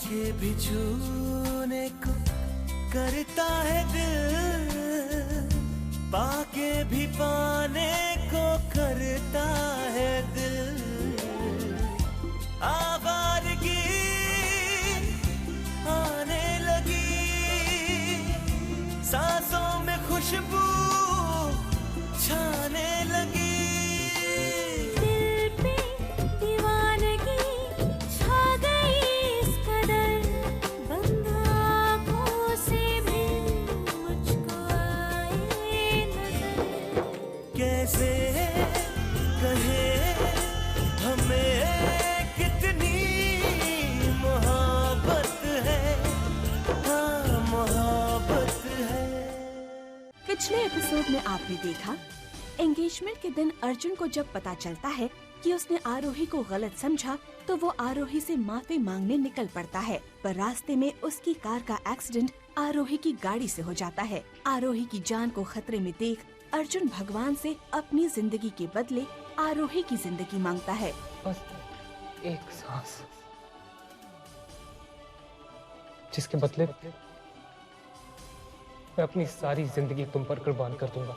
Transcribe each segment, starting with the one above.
के भी छूने को करता है दिल, पाके भी पाने को करता है दिल। आवारगी आने लगी, सांसों में खुशबू छाने लगी। कैसे कहे हमें कितनी मोहब्बत है, हाँ मोहब्बत है। पिछले एपिसोड में आपने देखा, एंगेजमेंट के दिन अर्जुन को जब पता चलता है कि उसने आरोही को गलत समझा तो वो आरोही से माफी मांगने निकल पड़ता है, पर रास्ते में उसकी कार का एक्सीडेंट आरोही की गाड़ी से हो जाता है। आरोही की जान को खतरे में देख अर्जुन भगवान से अपनी जिंदगी के बदले आरोही की जिंदगी मांगता है। बस एक सांस, जिसके बदले मैं अपनी सारी जिंदगी तुम पर कुर्बान कर दूंगा।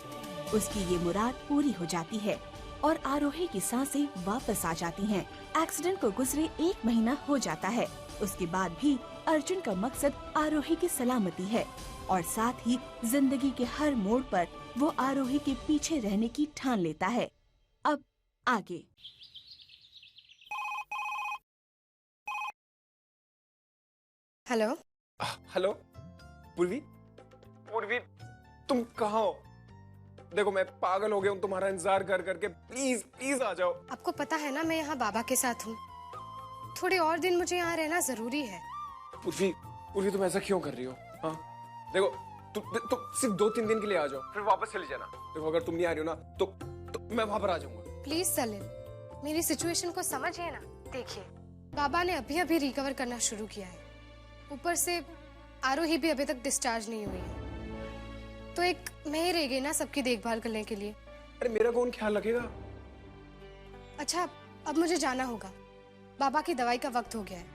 उसकी ये मुराद पूरी हो जाती है और आरोही की सांसें वापस आ जाती हैं। एक्सीडेंट को गुजरे 1 महीना हो जाता है। उसके बाद भी अर्जुन का मकसद आरोही की सलामती है और साथ ही जिंदगी के हर मोड़ पर वो आरोही के पीछे रहने की ठान लेता है। अब आगे। हेलो हेलो पूर्वी, पूर्वी तुम कहाँ हो? देखो मैं पागल हो गया हूँ तुम्हारा इंतजार कर करके, प्लीज प्लीज आ जाओ। आपको पता है ना मैं यहाँ बाबा के साथ हूँ, थोड़े और दिन मुझे यहाँ रहना जरूरी है। पूर्वी, पूर्वी तुम ऐसा क्यों कर रही हो? हाँ देखो तुम सिर्फ 2-3 दिन के लिए आ जाओ, फिर वापस चली जाना। देखो अगर तुम नहीं आ रही हो ना तो मैं वहां पर आ जाऊंगा। प्लीज सलीम, मेरी सिचुएशन को समझिए ना। देखिए बाबा ने अभी अभी रिकवर करना शुरू किया है, ऊपर से आरोही भी अभी तक डिस्चार्ज नहीं हुई है, तो एक मैं ही रह गई ना सबकी देखभाल करने के लिए। अरे मेरा कौन ख्याल रखेगा? अच्छा अब मुझे जाना होगा, बाबा की दवाई का वक्त हो गया है,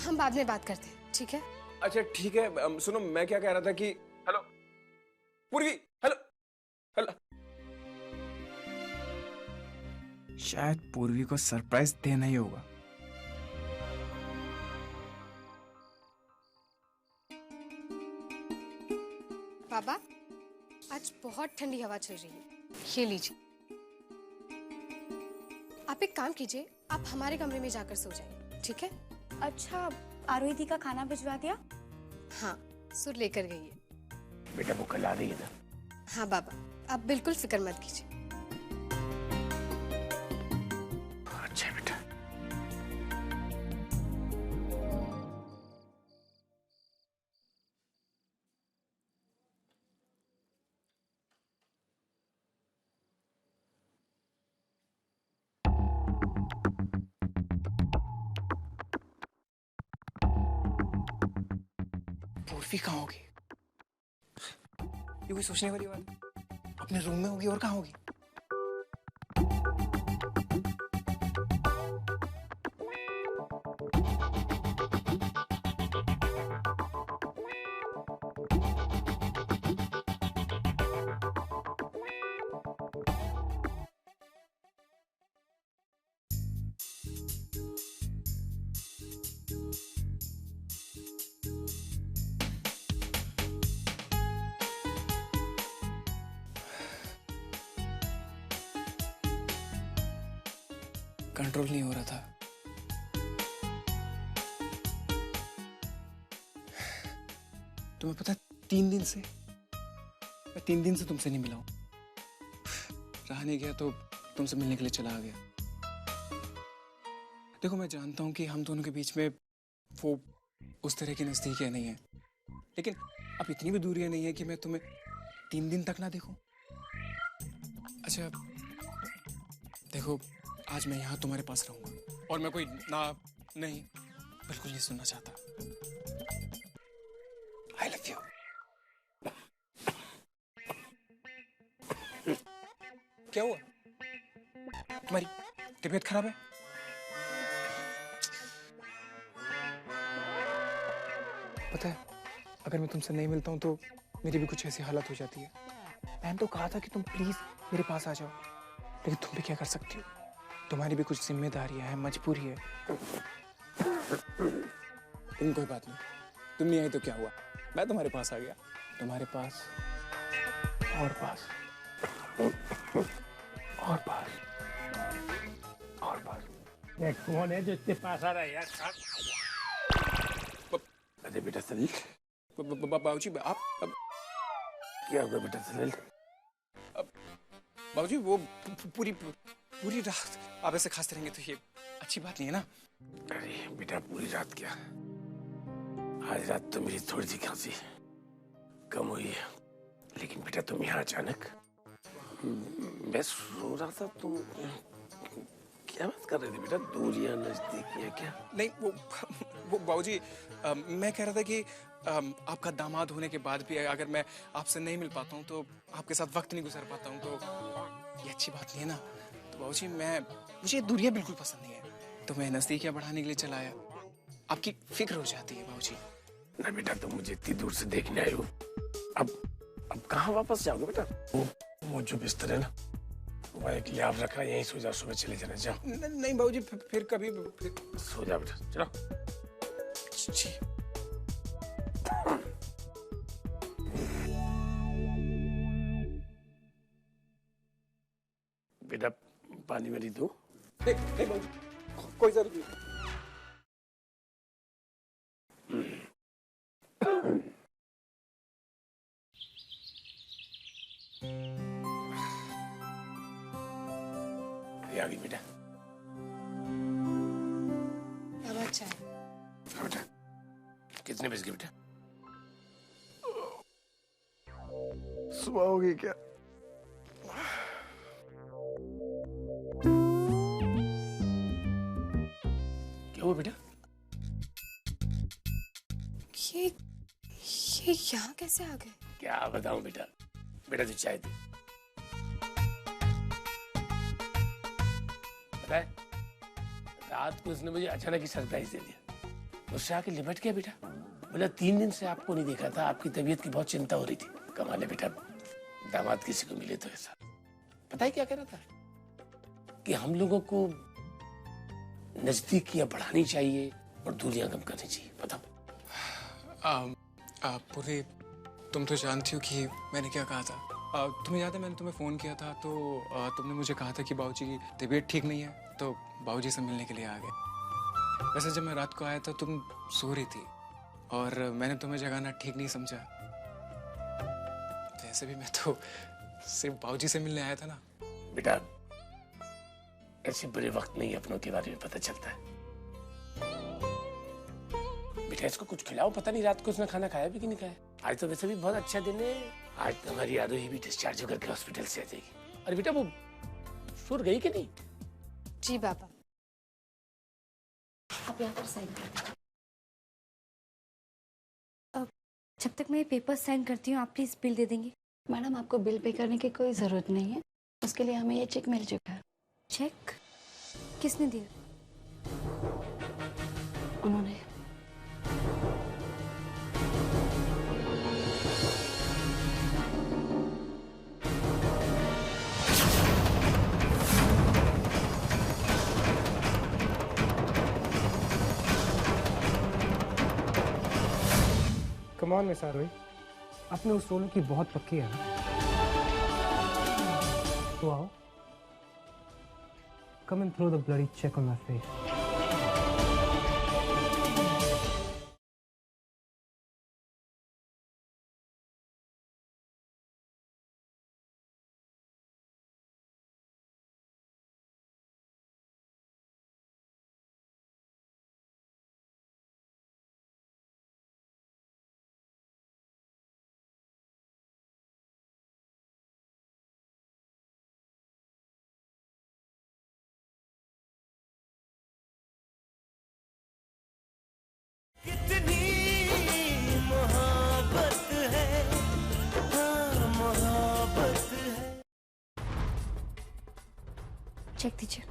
हम बाद में बात करते हैं, ठीक है? अच्छा ठीक है। सुनो मैं क्या कह रहा था कि हेलो पूर्वी, हेलो हेलो। शायद पूर्वी को सरप्राइज देना ही होगा। बाबा आज बहुत ठंडी हवा चल रही है, ये लीजिए। आप एक काम कीजिए, आप हमारे कमरे में जाकर सो जाइए, ठीक है? अच्छा आरोही दी का खाना भिजवा दिया? हाँ सुर लेकर गई है। बेटा वो कल आ रही है ना? हाँ बाबा आप बिल्कुल फिक्र मत कीजिए। अच्छा बेटा। पूर्वी कहाँ होगी? ये कोई सोचने वाली बात है। अपने रूम में होगी और कहाँ होगी? कंट्रोल नहीं हो रहा था। तुम्हें पता 3 दिन से मैं 3 दिन से तुमसे नहीं मिला हूं। रहा नहीं गया तो तुमसे मिलने के लिए चला आ गया। देखो मैं जानता हूं कि हम दोनों के बीच में वो उस तरह की नजदीकियां नहीं है, लेकिन अब इतनी भी दूरियां नहीं है कि मैं तुम्हें 3 दिन तक ना देखूं। अच्छा देखो आज मैं यहाँ तुम्हारे पास रहूंगा और मैं कोई ना नहीं बिल्कुल नहीं सुनना चाहता। I love you। क्या हुआ? तुम्हारी तबीयत खराब है? पता है, अगर मैं तुमसे नहीं मिलता हूँ तो मेरी भी कुछ ऐसी हालत हो जाती है। मैंने तो कहा था कि तुम प्लीज मेरे पास आ जाओ, लेकिन तुम भी क्या कर सकती हो, तुम्हारी भी कुछ जिम्मेदारियां हैं, मजबूरी है। लेकिन कोई बात नहीं, तुम नहीं आई तो क्या हुआ, मैं तुम्हारे पास आ गया। तुम्हारे पास और पास और पास और पास। ये कौन है जो इतने पास आ रहा है यार? अरे बेटा सलील, बाबूजी आप क्या हुआ बेटा सलील? बाबूजी वो पूरी रात आप ऐसे खांसते रहेंगे तो ये अच्छी बात नहीं है ना। अरे बेटा पूरी रात क्या, आज रात तो मेरी थोड़ी सी खांसी कम हुई है, लेकिन बेटा तुम यहाँ अचानक, मैं सो रहा था, तुम क्या बात कर रहे थे बेटा? दूरियां नजदीकियां क्या? नहीं वो बाबूजी मैं कह रहा था कि आपका दामाद होने के बाद भी अगर मैं आपसे नहीं मिल पाता हूँ तो आपके साथ वक्त नहीं गुजार पाता हूँ तो ये अच्छी बात नहीं है ना। तो बाबूजी मुझे दूरियां बिल्कुल पसंद नहीं है, तो मैं नजदीकियां बढ़ाने के लिए चला आया। आपकी फिक्र हो जाती है बाबूजी। ना बेटा तुम मुझे इतनी दूर से देखने आए हो, अब कहाँ वापस जाओगे बेटा? वो जो बिस्तर है ना, वहाँ एक लिहाफ रखा, यहीं सो जाओ, सुबह चले जाना। जाओ। नहीं बाबूजी, फिर कभी सो जाओ बेटा, चलो। जी बेटा पानी वाली दो। नहीं बाबूजी, कोई जरूरत नहीं। आ गई बेटा। बाबा चाय। बेटा कितने बज गए बेटा? सुबह हो गई क्या? क्या हुआ बेटा? ये यहाँ कैसे आ गए? क्या बताऊं बेटा, बेटा तो चाय दे। पता है रात को उसने मुझे अचानक ही सरप्राइज दे दिया। उससे आके लिपट गया बेटा, बोला 3 दिन से आपको नहीं देखा था, आपकी तबीयत की बहुत चिंता हो रही थी। कमाल है बेटा, दामाद किसी को मिले तो ऐसा। पता है क्या कह रहा था कि हम लोगों को नजदीकियां बढ़ानी चाहिए और दूरियां कम करनी चाहिए। बताओ। पूरे तुम तो जानती हो कि मैंने क्या कहा था। तुम्हें याद है मैंने तुम्हें फोन किया था तो तुमने मुझे कहा था कि बाबूजी की तबीयत ठीक नहीं है, तो बाबूजी से मिलने के लिए आ गए। वैसे जब मैं रात को आया था तुम सो रही थी और मैंने तुम्हें जगाना ठीक नहीं समझा। तो ऐसे भी मैं तो सिर्फ बाबूजी से मिलने आया था ना। बेटा ऐसे बुरे वक्त में ही अपनों के बारे में पता चलता है। बेटा इसको कुछ खिलाओ, पता नहीं रात को उसने खाना खाया भी कि नहीं खाया। आज तो वैसे भी बहुत अच्छा दिन है, आज तो हमारी आरोही भी डिस्चार्ज होकर के हॉस्पिटल से आ जाएगी। अरे बेटा वो सुर गई कि नहीं? जी बाबा। आप यहाँ पर साइन कर। अब जब तक मैं पेपर साइन करती हूँ आप प्लीज बिल दे देंगे? मैडम आपको बिल पे करने की कोई जरूरत नहीं है, उसके लिए हमें ये चेक मिल चुका है। चेक किसने दिया? उन्होंने। कम ऑन मिस आरोही, अपने उस सोनू की बहुत पक्की है ना। तो आओ, come and throw the bloody check on my face. कितनी मोहब्बत है, हाँ मोहब्बत है। चेक दीजिए।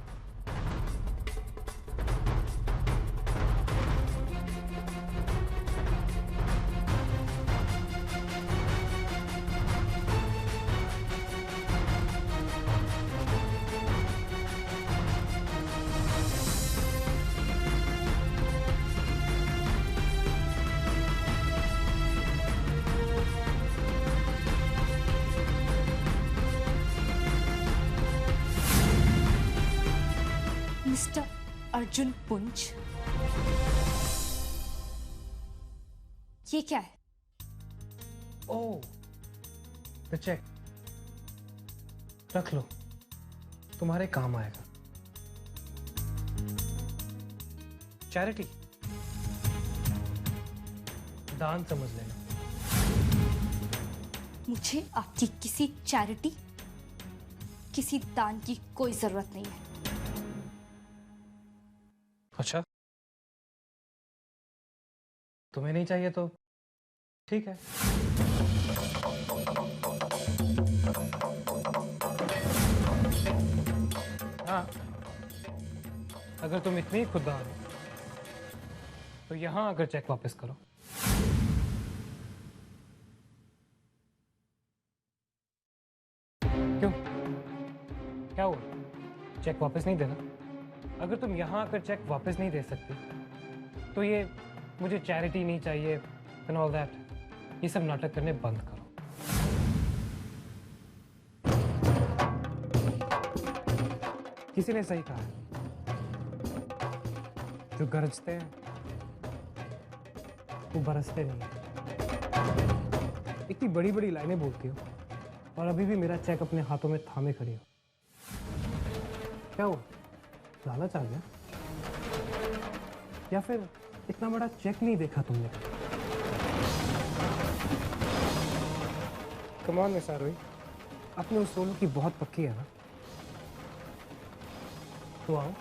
अर्जुन पुंज, ये क्या है? ओह, द चेक। रख लो, तुम्हारे काम आएगा। चैरिटी, दान समझ लेना। मुझे आपकी किसी चैरिटी, किसी दान की कोई जरूरत नहीं है। अच्छा, तुम्हें नहीं चाहिए तो ठीक है। हाँ, अगर तुम इतनी खुददार हो तो यहां आकर चेक वापस करो। क्यों, क्या हुआ? चेक वापस नहीं देना? अगर तुम यहां आकर चेक वापस नहीं दे सकती तो ये मुझे चैरिटी नहीं चाहिए एंड ऑल दैट, ये सब नाटक करने बंद करो। किसी ने सही कहा है, जो गरजते हैं वो बरसते नहीं है। इतनी बड़ी बड़ी लाइनें बोलती हो और अभी भी मेरा चेक अपने हाथों में थामे खड़ी हो। क्या हुआ, लालच आ गया? या फिर इतना बड़ा चेक नहीं देखा तुमने? कम ऑन मिस आरोही, अपने उसूलों की बहुत पक्की है ना? तो आओ,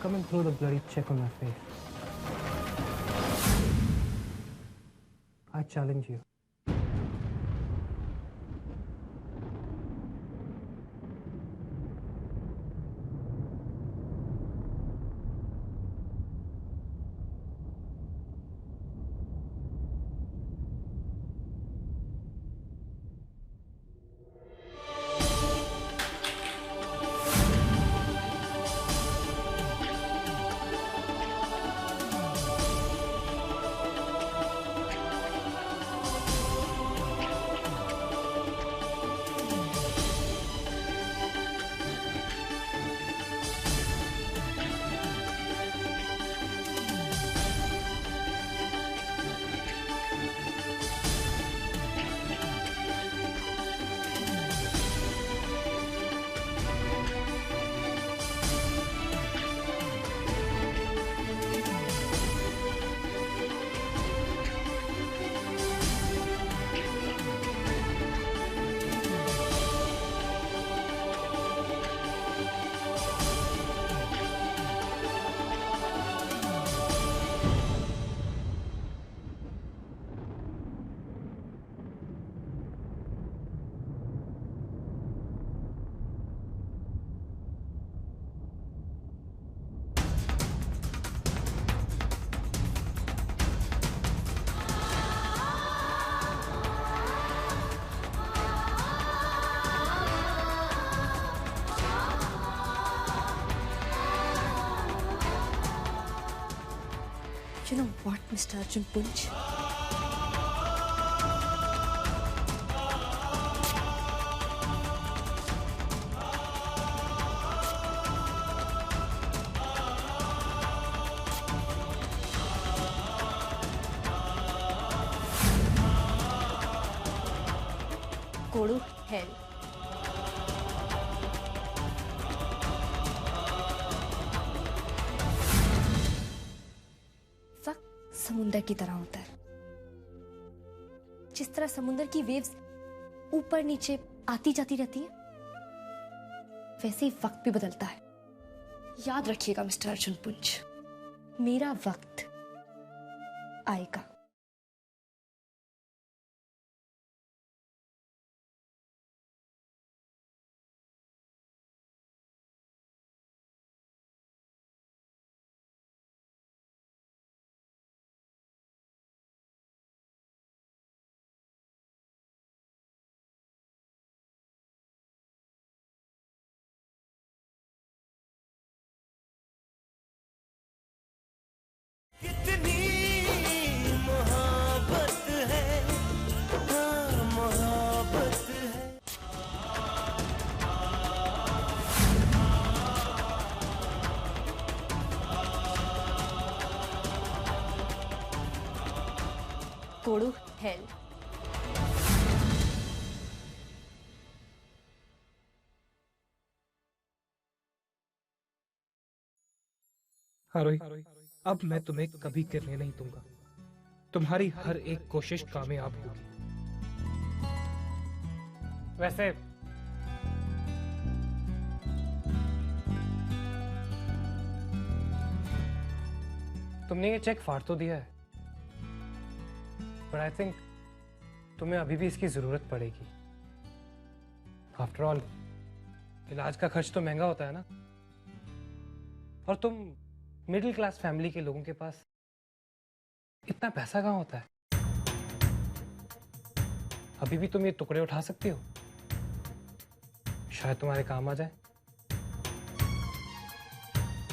come and throw the bloody check on my face. I challenge you. You know what, Mr. Arjun Punj? Go to hell. समुंदर की तरह होता है। जिस तरह समुंदर की वेव्स ऊपर नीचे आती जाती रहती हैं, वैसे ही वक्त भी बदलता है। याद रखिएगा मिस्टर अर्जुन पुंज, मेरा वक्त आएगा। कितनी go to hell. आरोही, अब मैं तुम्हें कभी गिरने नहीं दूंगा। तुम्हारी हर एक कोशिश कामयाब होगी। वैसे तुमने ये चेक फाड़ तो दिया है, पर आई थिंक तुम्हें अभी भी इसकी जरूरत पड़ेगी। आफ्टर ऑल इलाज का खर्च तो महंगा होता है ना, और तुम मिडिल क्लास फैमिली के लोगों के पास इतना पैसा कहाँ होता है? अभी भी तुम ये टुकड़े उठा सकती हो, शायद तुम्हारे काम आ जाए।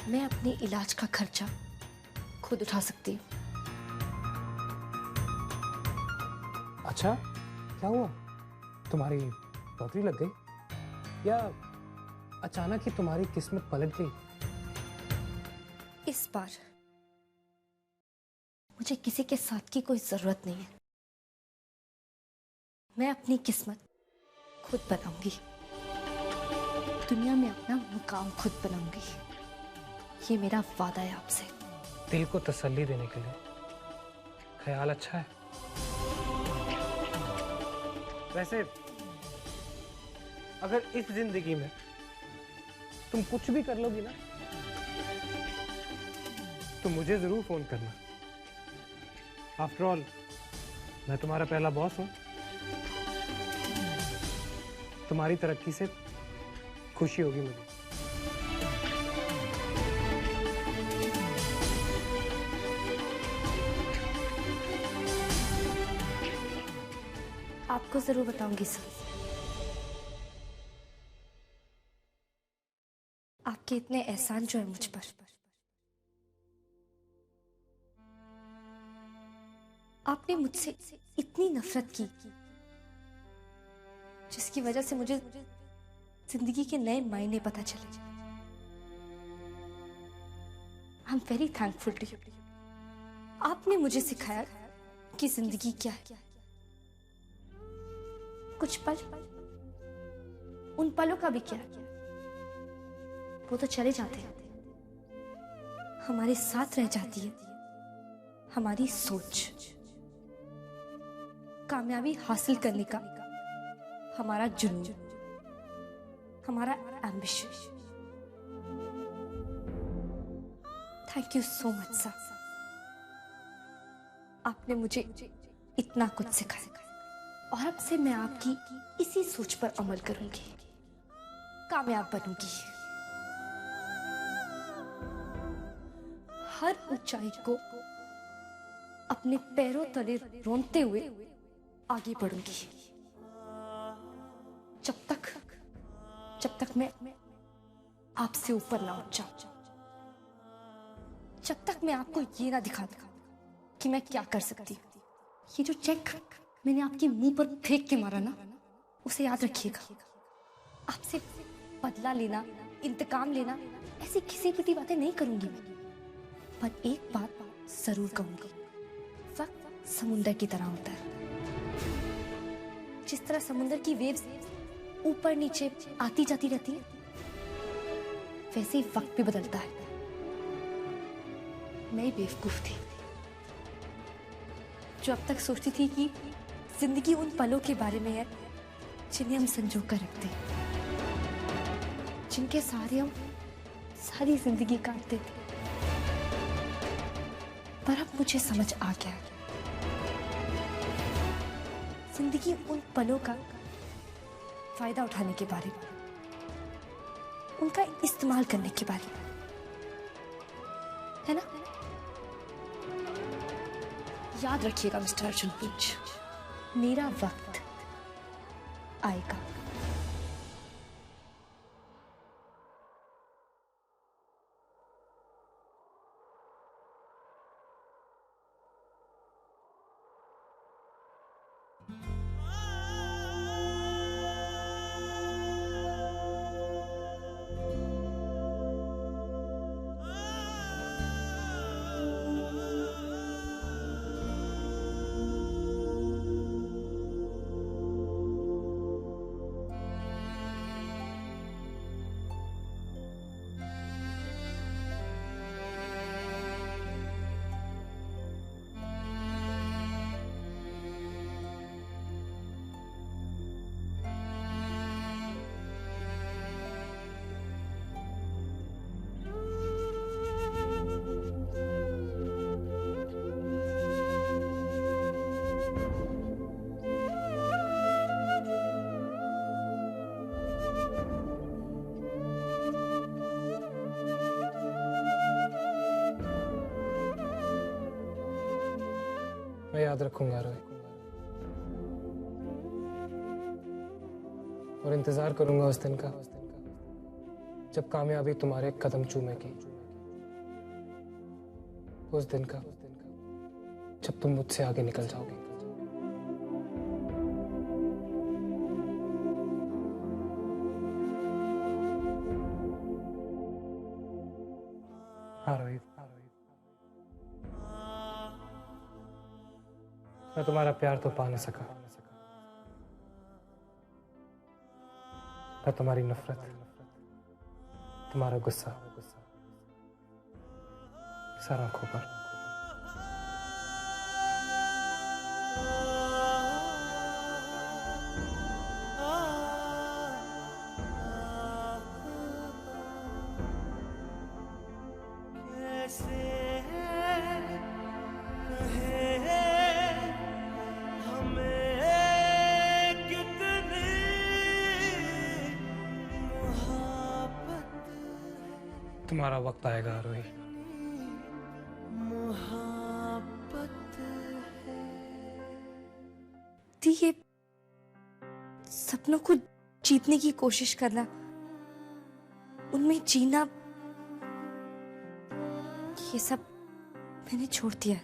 मैं अपने इलाज का खर्चा खुद उठा सकती हूँ। अच्छा, क्या हुआ? तुम्हारी लॉटरी लग गई या अचानक ही तुम्हारी किस्मत पलट गई? इस बार मुझे किसी के साथ की कोई जरूरत नहीं है। मैं अपनी किस्मत खुद बनाऊंगी, दुनिया में अपना मुकाम खुद बनाऊंगी। ये मेरा वादा है आपसे। दिल को तसल्ली देने के लिए ख्याल अच्छा है। वैसे अगर इस जिंदगी में तुम कुछ भी कर लोगी ना, तो मुझे जरूर फोन करना। आफ्टर ऑल मैं तुम्हारा पहला बॉस हूं। तुम्हारी तरक्की से खुशी होगी मुझे। आपको जरूर बताऊंगी सर। आपके इतने एहसान जो है मुझ पर, आपने मुझसे इतनी नफरत की जिसकी वजह से मुझे जिंदगी के नए मायने पता चले। I am very thankful to you. आपने मुझे सिखाया कि जिंदगी क्या है। कुछ पल, उन पलों का भी क्या, वो तो चले जाते हैं। हमारे साथ रह जाती है हमारी सोच, कामयाबी हासिल करने का हमारा जुनून, हमारा ambition. Thank you so much sir. आपने मुझे इतना कुछ सिखाया और अब से मैं आपकी इसी सोच पर अमल करूंगी, कामयाब बनूंगी। हर ऊंचाई को अपने पैरों तले रोंदते हुए आगे बढ़ूंगी, जब तक मैं आपसे ऊपर ना उठ जाऊं, जब तक मैं आपको ये ना दिखा दूं कि मैं क्या कर सकती हूँ। ये जो चेक मैंने आपके मुंह पर फेंक के मारा ना, उसे याद रखिएगा। आपसे बदला लेना, इंतकाम लेना, ऐसी किसी पिटी बातें नहीं करूंगी मैं। पर एक बात जरूर कहूंगी, वक्त समुंदर की तरह होता है। जिस तरह समुंदर की वेव्स ऊपर नीचे आती जाती रहती है, वैसे ही वक्त भी बदलता है। मैं बेवकूफ थी जो अब तक सोचती थी कि जिंदगी उन पलों के बारे में है जिन्हें हम संजो कर रखते हैं, जिनके सहारे हम सारी जिंदगी काटते थे। पर अब मुझे समझ आ गया, जिंदगी उन पलों का फायदा उठाने के बारे में, उनका इस्तेमाल करने के बारे में है ना। याद रखिएगा मिस्टर अर्जुन पुंज, मेरा वक्त आएगा। याद रखूंगा रोहित, और इंतजार करूंगा उस दिन का जब कामयाबी तुम्हारे कदम चूमेगी, उस दिन का जब तुम मुझसे आगे निकल जाओगे। हाँ रोहित, मैं तुम्हारा प्यार तो पा नहीं सका, मैं तुम्हारी नफरत, तुम्हारा गुस्सा सर आंखों पर। तुम्हारा वक्त आएगा आरोही। ये सपनों को जीतने की कोशिश करना, उनमें जीना, ये सब मैंने छोड़ दिया।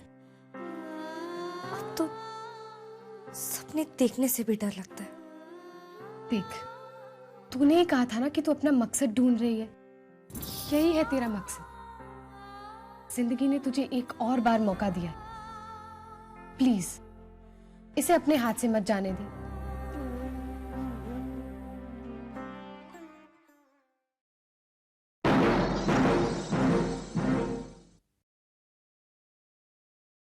अब तो सपने देखने से भी डर लगता है। देख, तूने ही कहा था ना कि तू अपना मकसद ढूंढ रही है। यही है तेरा मकसद। जिंदगी ने तुझे एक और बार मौका दिया। प्लीज इसे अपने हाथ से मत जाने दे।